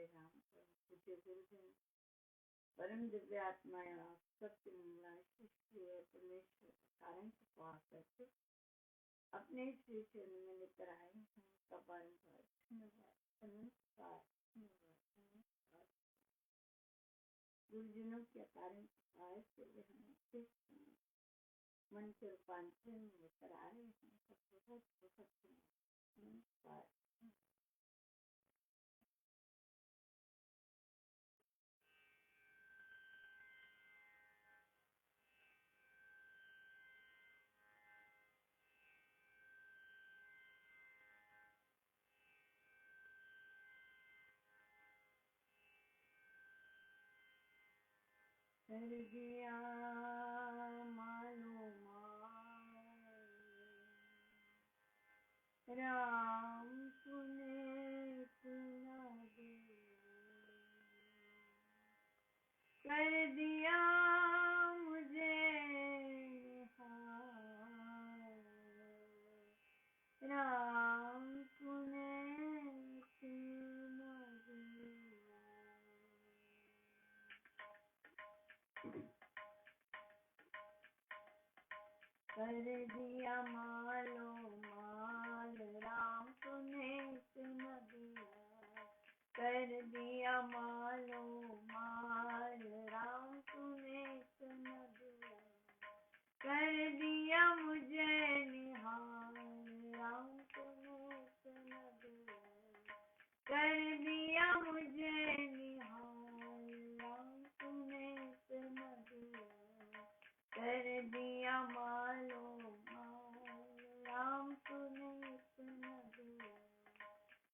राम परम पूज्य गुरुजन परम दिव्य आत्माया सत्य मंगला शिष्य परमेश्वर कारण कृपा करके अपने श्री चरण में लेकर आए हैं का बारंबार धन्यवाद नमस्कार नमस्कार। गुरुजनों के कारण कृपा से हमें इस मन के रूपांतरण में लेकर आ रहे हैं। बहुत बहुत नमस्कार। कर दिया मालो माल राम सुने सुना दे कर दिया मुझे निहाल राम सुने सुना दे कर दिया मालो माल राम सुने सुन दिया कर दिया मालो माल राम सुने सुन दिया कर दिया मुझे निहाल राम सुने सुन दिया कर दिया मुझे निहाल राम सुने सुन दिया कर दिया मालो माल राम सुने सुन दिया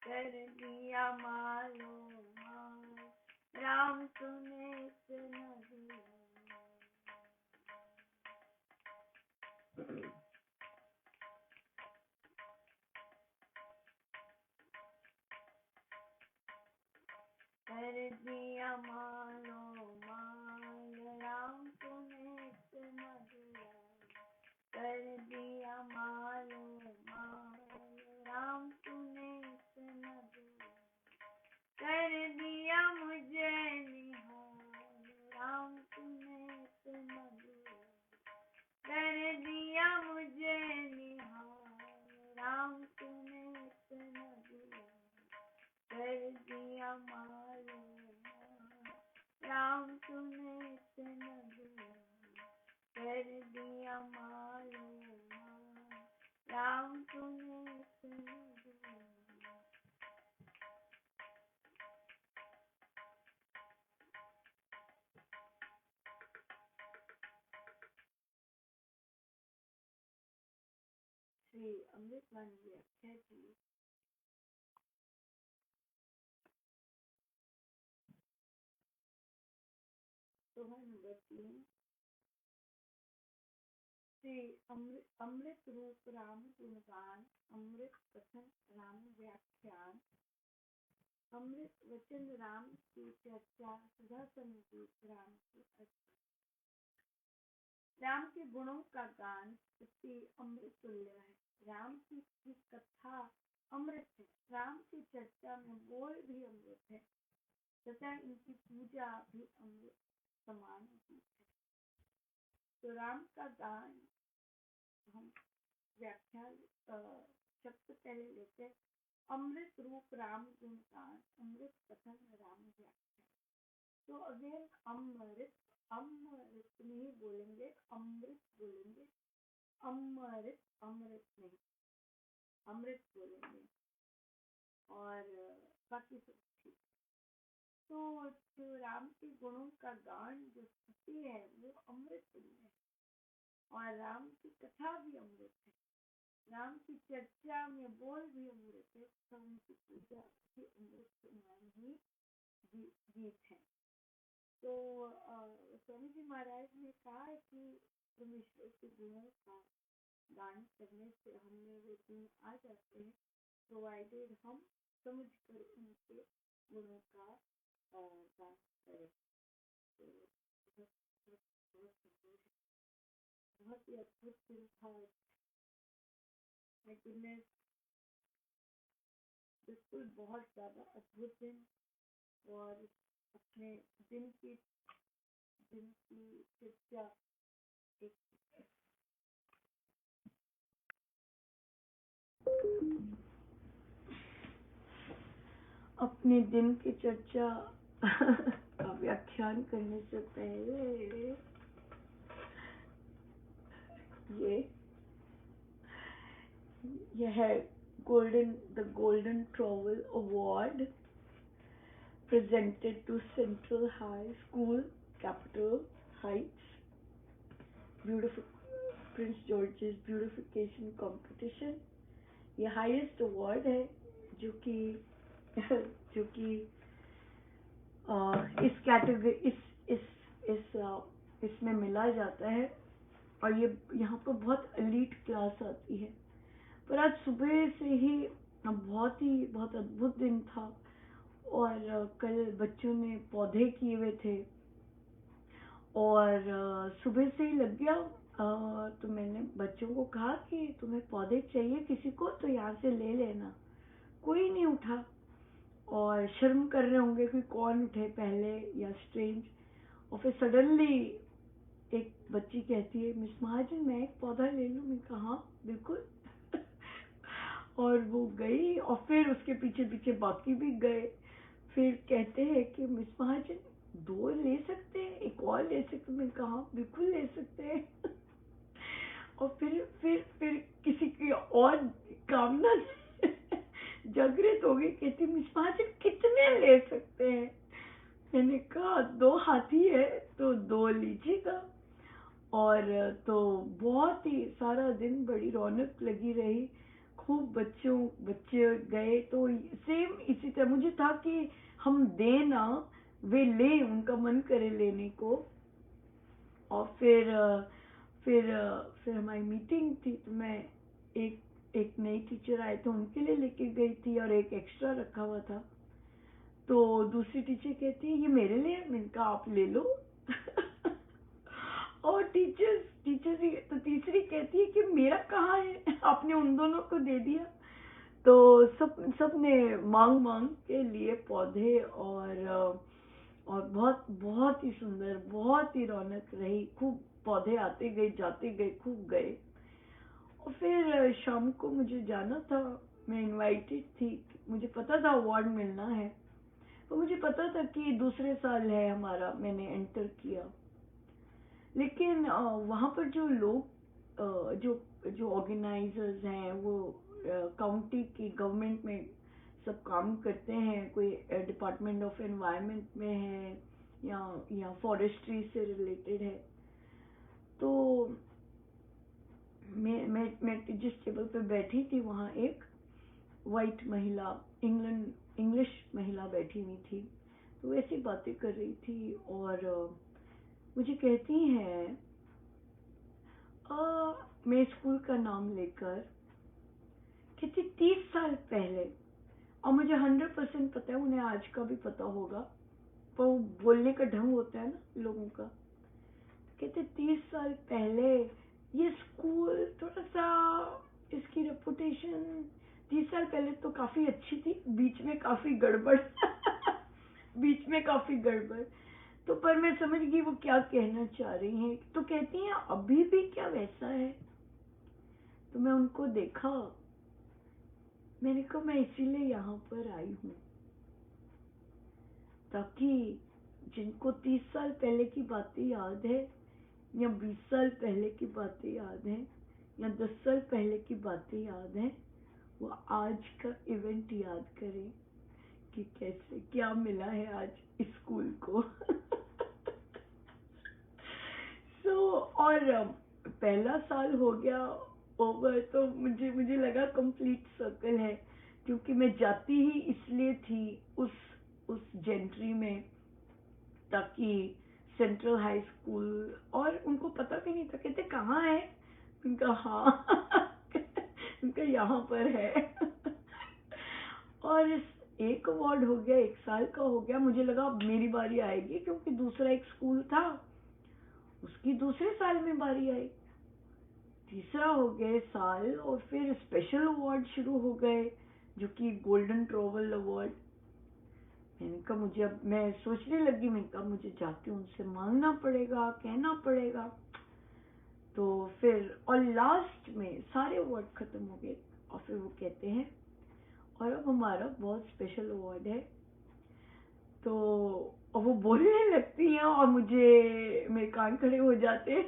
कर दिया मालो माल राम सुने सुन दिया कर दिया मालो माल राम सुने सुन दिया कर दिया मालो माल राम सुने सुन दिया कर दिया मुझे निहाल राम सुने सुन दिया कर दिया मुझे निहाल राम सुने सुन दिया कर दिया मालो माल राम सुने सुन दिया कर दिया मालो माल राम सुने सुन दिया श्री अमृतवाणी व्याख्या जी दोहा नंबर 3 श्री अमृत रूप राम गुणगान अमृत कथन राम व्याख्यान अमृत वचन राम की चर्चा सुधा संगीत राम की अर्चना राम के गुणों का गान स्तुति अमृत तुल्य है। राम की कथा अमृत है। राम की चर्चा में बोल भी अमृत है तथा इनकी पूजा भी अमृत समान है। तो राम का गान हम व्याख्या शब्द पहले लेते हैं। अमृत रूप राम गुणगान अमृत कथन राम व्याख्या। तो अगेन अमृत अमृत नहीं बोलेंगे अमृत बोलेंगे अमृत अमृत नहीं अमृत बोलेंगे और बाकी सब ठीक। तो जो राम के गुणों का गान जो स्तुति है वो अमृत है और राम की कथा भी अमृत है। राम की चर्चा में बोल भी अमृत है तो उनकी पूजा भी अमृत समान ही गीत है। तो स्वामी जी महाराज ने कहा है कि परमेश्वर के गुणों का गान करने से हमें वो गुण आ जाते हैं प्रोवाइडेड हम समझ कर उनके गुणों का गान करें। तो बहुत ही अद्भुत दिन था। बिल्कुल बहुत ज्यादा अद्भुत दिन और अपने दिन की चर्चा एक अपने दिन की चर्चा का व्याख्यान करने से पहले यह है the golden trowel award presented to Central High School, Capitol Heights, beautiful Prince George's Beautification Competition। ये हाईएस्ट अवार्ड है जो कि इस कैटेगरी इसमें मिला जाता है और ये यहाँ पर बहुत एलीट क्लास आती है। पर आज सुबह से ही बहुत अद्भुत दिन था और कल बच्चों ने पौधे किए हुए थे और सुबह से ही लग गया। तो मैंने बच्चों को कहा कि तुम्हें पौधे चाहिए किसी को तो यहाँ से ले लेना। कोई नहीं उठा और शर्म कर रहे होंगे कि कौन उठे पहले या स्ट्रेंज। और फिर सडनली एक बच्ची कहती है, मिस महाजन मैं एक पौधा ले लूं? मैं कहा हाँ बिल्कुल। और वो गई और फिर उसके पीछे पीछे बाकी भी गए। फिर कहते हैं कि मिस महाजन 2 ले सकते हैं, एक और ले सकते हैं? मैं कहा बिल्कुल ले सकते हैं। और फिर किसी की और कामना जागृत हो गई। कहती मिस महाजन कितने ले सकते हैं? मैंने कहा 2 हाथी है तो 2 लीजिएगा। और तो बहुत ही सारा दिन बड़ी रौनक लगी रही। खूब बच्चे गए तो सेम इसी तरह मुझे था कि हम दें ना, वे लें, उनका मन करे लेने को। और फिर हमारी मीटिंग थी तो मैं एक नई टीचर आए थे उनके लिए लेके गई थी और एक एक्स्ट्रा रखा हुआ था। तो दूसरी टीचर कहती है ये मेरे लिए। मैंने कहा आप ले लो। और टीचर तो तीसरी कहती है कि मेरा कहाँ है, आपने उन दोनों को दे दिया। तो सब ने मांग के लिए पौधे और बहुत ही सुंदर, बहुत ही रौनक रही। खूब पौधे आते गए जाते गए, खूब गए। और फिर शाम को मुझे जाना था, मैं इनवाइटेड थी, मुझे पता था अवार्ड मिलना है। तो मुझे पता था कि दूसरे साल है हमारा, मैंने एंटर किया। लेकिन वहाँ पर जो लोग जो ऑर्गेनाइजर्स हैं वो काउंटी की गवर्नमेंट में सब काम करते हैं। कोई डिपार्टमेंट ऑफ एनवायरनमेंट में है या फॉरेस्ट्री से रिलेटेड है। तो मैं जिस टेबल पे बैठी थी वहाँ एक वाइट महिला, इंग्लिश महिला बैठी हुई थी। तो ऐसी बातें कर रही थी और मुझे कहती हैं मैं स्कूल का नाम लेकर, कहती 30 साल पहले, और मुझे 100% पता है उन्हें आज का भी पता होगा, पर वो बोलने का ढंग होता है ना लोगों का। कहते 30 साल पहले ये स्कूल थोड़ा सा, इसकी रेपुटेशन 30 साल पहले तो काफी अच्छी थी, बीच में काफी गड़बड़ बीच में काफी गड़बड़। तो पर मैं समझ गई वो क्या कहना चाह रही हैं। तो कहती हैं अभी भी क्या वैसा है? तो मैं उनको देखा, मैंने कहा मैं इसीलिए यहाँ पर आई हूँ ताकि जिनको 30 साल पहले की बातें याद है या 20 साल पहले की बातें याद है या 10 साल पहले की बातें याद है, वो आज का इवेंट याद करें कि कैसे क्या मिला है आज स्कूल को। और पहला साल हो गया ओवर, तो मुझे लगा कंप्लीट सर्कल है, क्योंकि मैं जाती ही इसलिए थी उस जेंट्री में ताकि सेंट्रल हाई स्कूल, और उनको पता भी नहीं था। कहते कहाँ है? उनका हाँ उनका यहाँ पर है। और एक अवार्ड हो गया, 1 साल का हो गया। मुझे लगा अब मेरी बारी आएगी, क्योंकि दूसरा एक स्कूल था उसकी दूसरे साल में बारी आई। तीसरा हो गए साल और फिर स्पेशल अवार्ड शुरू हो गए जो कि गोल्डन ट्रॉवल अवार्ड। मैंने कहा मुझे, अब मैं सोचने लगी, मैंने कहा मुझे जाके उनसे मांगना पड़ेगा, कहना पड़ेगा। तो फिर और लास्ट में सारे अवार्ड खत्म हो गए और फिर वो कहते हैं और अब हमारा बहुत स्पेशल अवार्ड है। तो और वो बोलने लगती हैं और मुझे मेरे कान खड़े हो जाते हैं।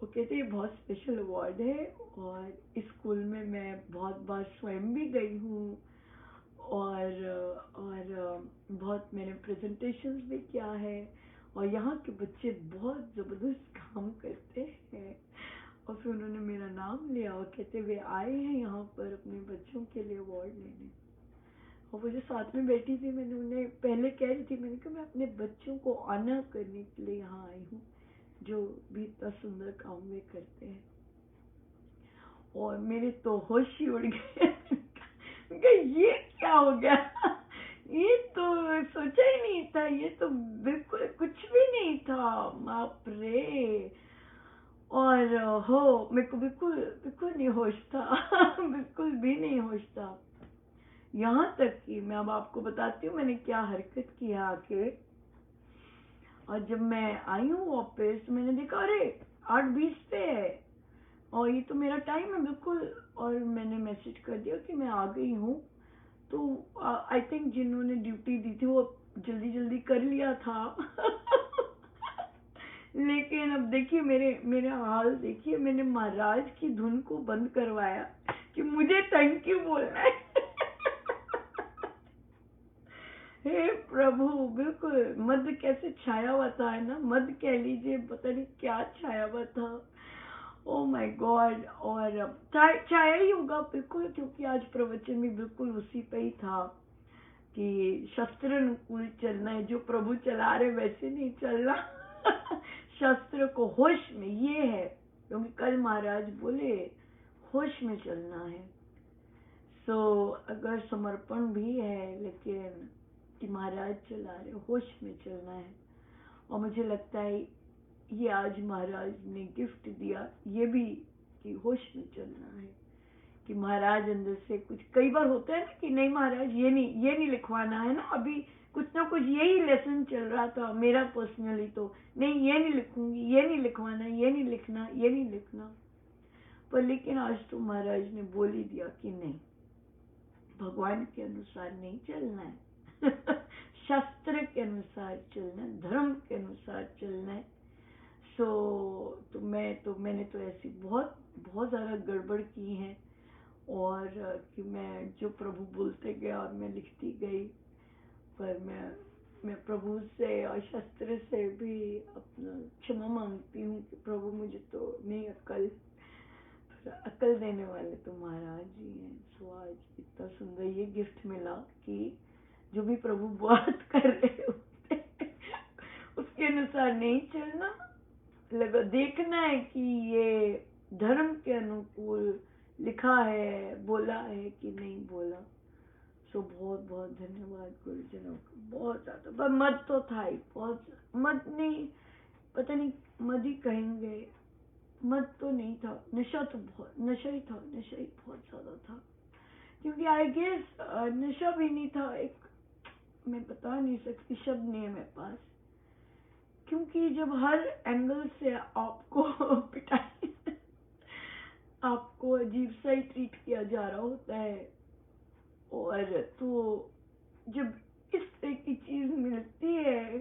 वो कहते हैं बहुत स्पेशल अवार्ड है और इस स्कूल में मैं बहुत बार स्वयं भी गई हूँ और बहुत मैंने प्रेजेंटेशंस भी किया है और यहाँ के बच्चे बहुत जबरदस्त काम करते हैं। और फिर उन्होंने मेरा नाम लिया और कहते वे आए हैं यहाँ पर अपने बच्चों के लिए अवार्ड लेने। और वो जो साथ में बैठी थी, मैंने उन्हें पहले कह रही थी, मैंने कहा मैं अपने बच्चों को ऑनर करने के लिए यहाँ आई हूँ जो भी इतना सुंदर काम वे करते हैं। और मेरे तो होश ही उड़ गए। ये क्या हो गया, ये तो सोचा ही नहीं था, ये तो बिल्कुल कुछ भी नहीं था, बाप रे। और हो मेरे को बिल्कुल बिल्कुल नहीं होश था। बिल्कुल भी नहीं होश था। यहाँ तक कि मैं अब आपको बताती हूँ मैंने क्या हरकत की है आके। और जब मैं आई हूँ वापस, मैंने देखा अरे 8:20 पे है और ये तो मेरा टाइम है बिल्कुल। और मैंने मैसेज कर दिया कि मैं आ गई हूँ। तो आई थिंक जिन्होंने ड्यूटी दी थी वो जल्दी जल्दी कर लिया था। लेकिन अब देखिए मेरे हाल देखिए, मैंने महाराज की धुन को बंद करवाया कि मुझे थैंक यू बोलना है। हे प्रभु, बिल्कुल मध्य कैसे छाया हुआ था, है ना, मध्य कह लीजिए, पता नहीं क्या छाया हुआ था। Oh my God. और छाया ही होगा बिल्कुल, क्योंकि आज प्रवचन भी बिल्कुल उसी पे ही था कि शस्त्र अनुकूल चलना है, जो प्रभु चला रहे वैसे नहीं चलना। शस्त्र को होश में, ये है क्योंकि कल महाराज बोले होश में चलना है। सो अगर समर्पण भी है लेकिन कि महाराज चला रहे, होश में चलना है। और मुझे लगता है ये आज महाराज ने गिफ्ट दिया ये भी कि होश में चलना है, कि महाराज अंदर से कुछ, कई बार होता है ना कि नहीं महाराज ये नहीं लिखवाना है ना, अभी कुछ ना कुछ यही लेसन चल रहा था मेरा पर्सनली, तो नहीं ये नहीं लिखूंगी, ये नहीं लिखवाना, ये नहीं लिखना, ये नहीं लिखना। पर लेकिन आज तो महाराज ने बोल ही दिया कि नहीं, भगवान के अनुसार नहीं चलना है। शस्त्र के अनुसार चलना है, धर्म के अनुसार चलना है। तो मैंने तो ऐसी बहुत बहुत ज्यादा गड़बड़ की है और कि मैं जो प्रभु बोलते गया और मैं लिखती गई। पर मैं प्रभु से और शस्त्र से भी अपना क्षमा मांगती हूँ कि प्रभु मुझे तो नहीं अकल देने वाले तो महाराज जी हैं। सो आज इतना सुंदर ये गिफ्ट मिला कि जो भी प्रभु बात कर रहे होते उसके अनुसार नहीं चलना, लगा देखना है कि ये धर्म के अनुकूल लिखा है, बोला है कि नहीं बोला। सो बहुत बहुत धन्यवाद गुरुजनों का, बहुत ज्यादा। पर मत तो था ही, बहुत मत नहीं, पता नहीं मत ही कहेंगे, मत तो नहीं था, नशा तो बहुत, नशा ही था, नशा ही बहुत ज्यादा था। क्योंकि आई गेस नशा भी नहीं था, एक मैं बता नहीं सकती, शब्द नहीं है मेरे पास। क्योंकि जब हर एंगल से आपको पिटाई, आपको अजीब सा ही ट्रीट किया जा रहा होता है, और तो जब इस तरह की चीज मिलती है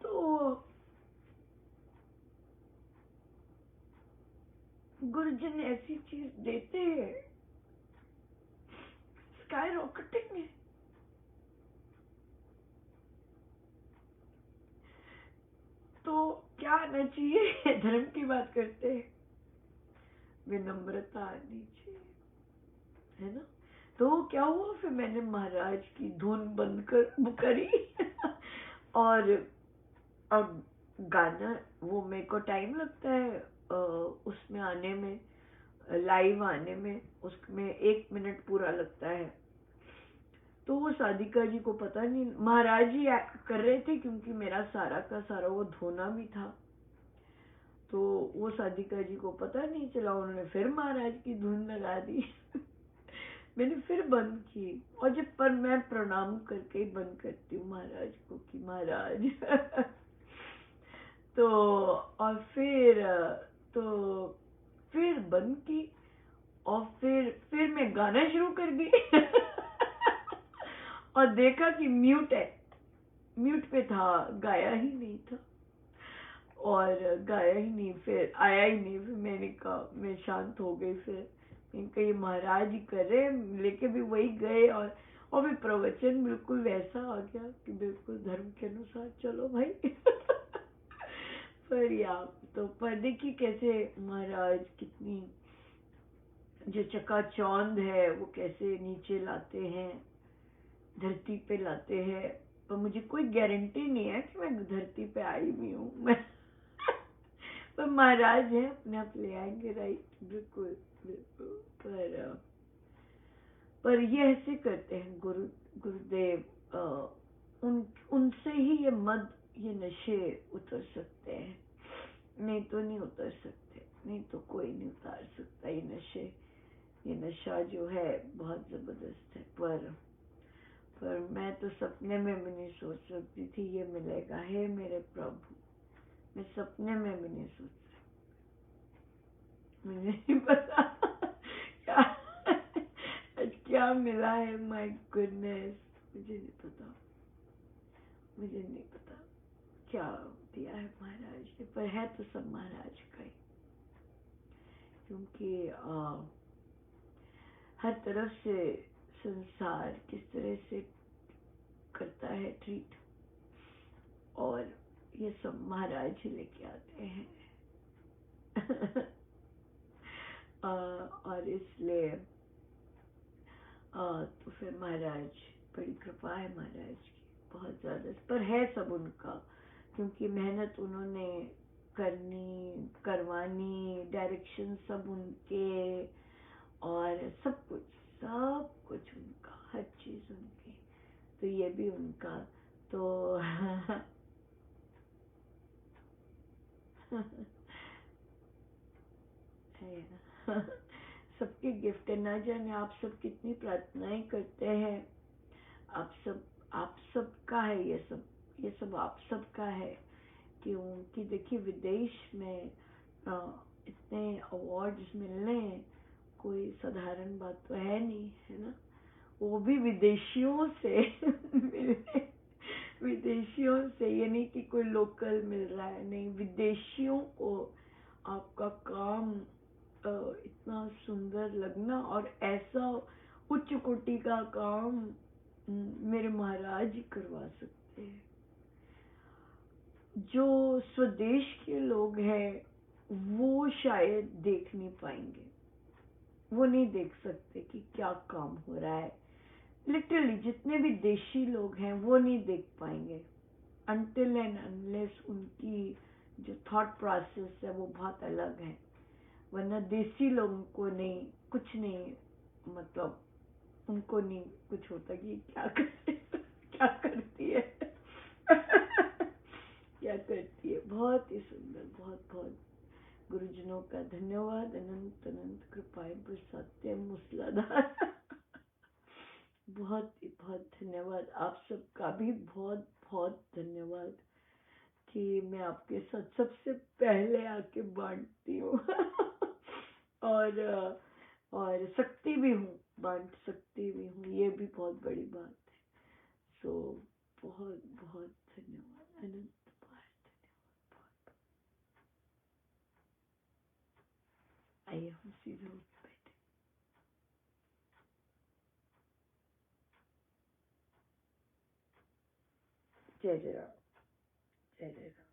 तो गुरुजन ऐसी चीज देते हैं, स्काई रॉकेटिंग है। तो क्या आना चाहिए? धर्म की बात करते हैं, विनम्रता आनी चाहिए, है ना। तो क्या हुआ, फिर मैंने महाराज की धुन बंद करी। और अब गाना, वो मेरे को टाइम लगता है उसमें आने में, लाइव आने में, उसमें 1 मिनट पूरा लगता है। तो वो साधिका जी को पता नहीं, महाराज जी कर रहे थे क्योंकि मेरा सारा का सारा वो धोना भी था। तो वो साधिका जी को पता नहीं चला, उन्होंने फिर महाराज की धुन लगा दी। मैंने फिर बंद की, और जब पर मैं प्रणाम करके ही बंद करती हूँ महाराज को कि महाराज। तो और तो फिर बंद की, और फिर मैं गाना शुरू कर दी। और देखा कि म्यूट है, म्यूट पे था, गाया ही नहीं था, और गाया ही नहीं, फिर आया ही नहीं। फिर मैंने कहा, मैं शांत हो गई। फिर मैंने कहा ये महाराज ही कर रहे, लेके भी वही गए, और भी प्रवचन बिल्कुल वैसा आ गया कि बिल्कुल धर्म के अनुसार चलो भाई। पर पर देखिए कैसे महाराज कितनी जो चकाचौंध है वो कैसे नीचे लाते हैं, धरती पे लाते हैं। पर मुझे कोई गारंटी नहीं है कि मैं धरती पे आई भी हूँ मैं। पर महाराज है, अपने आप ले आएंगे, राइट, बिल्कुल बिल्कुल। पर ये ऐसे करते हैं गुरुदेव, उनसे ही ये नशे उतर सकते हैं, नहीं तो नहीं उतर सकते, नहीं तो कोई नहीं उतार सकता ये नशे। ये नशा जो है बहुत जबरदस्त है। पर मैं तो सपने में भी नहीं सोच सकती थी ये मिलेगा। हे मेरे प्रभु, मैं सपने में भी नहीं सोच सकती, मुझे नहीं पता क्या आज क्या मिला है। माय गुडनेस, मुझे नहीं पता, मुझे नहीं पता क्या दिया है महाराज ने, पर है तो सब महाराज का ही, क्योंकि हर तरफ से संसार किस तरह से करता है ट्रीट, और ये सब महाराज ही लेके आते हैं। और इसलिए तो फिर महाराज, बड़ी कृपा है महाराज की, बहुत ज्यादा। पर है सब उनका, क्योंकि मेहनत उन्होंने करवानी, डायरेक्शन सब उनके, और सब कुछ उनका, हर चीज उनकी, तो ये भी उनका तो। सबके गिफ्ट है, ना जाने आप सब कितनी प्रार्थनाएं करते हैं। आप सब का है ये सब आप सब का है, क्योंकि देखिए विदेश में इतने अवार्ड्स मिलने कोई साधारण बात तो है नहीं, है ना, वो भी विदेशियों से। मिलने, विदेशियों से, ये नहीं कि कोई लोकल मिल रहा है, नहीं, विदेशियों को आपका काम इतना सुंदर लगना, और ऐसा उच्च कोटि का काम मेरे महाराज ही करवा सकते हैं। जो स्वदेश के लोग हैं वो शायद देख नहीं पाएंगे, वो नहीं देख सकते कि क्या काम हो रहा है। लिटरली जितने भी देशी लोग हैं वो नहीं देख पाएंगे, अनटिल एंड अनलेस उनकी जो थॉट प्रोसेस है वो बहुत अलग है। वरना देसी लोगों को नहीं, कुछ नहीं, मतलब उनको नहीं कुछ होता कि क्या करती है। क्या करती है। बहुत ही सुंदर, बहुत बहुत गुरुजनों का धन्यवाद, अनंत अनंत कृपाएं बरसाते मूसलाधार। बहुत ही बहुत धन्यवाद, आप सबका भी बहुत बहुत धन्यवाद कि मैं आपके साथ सबसे पहले आके बांटती हूँ। और सकती भी हूँ, बांट सकती भी हूँ, ये भी बहुत बड़ी बात है। सो बहुत बहुत धन्यवाद, अनंत बार धन्यवाद। आइए हम सीधे उठ बैठे। जय जय राम, जय जय राम।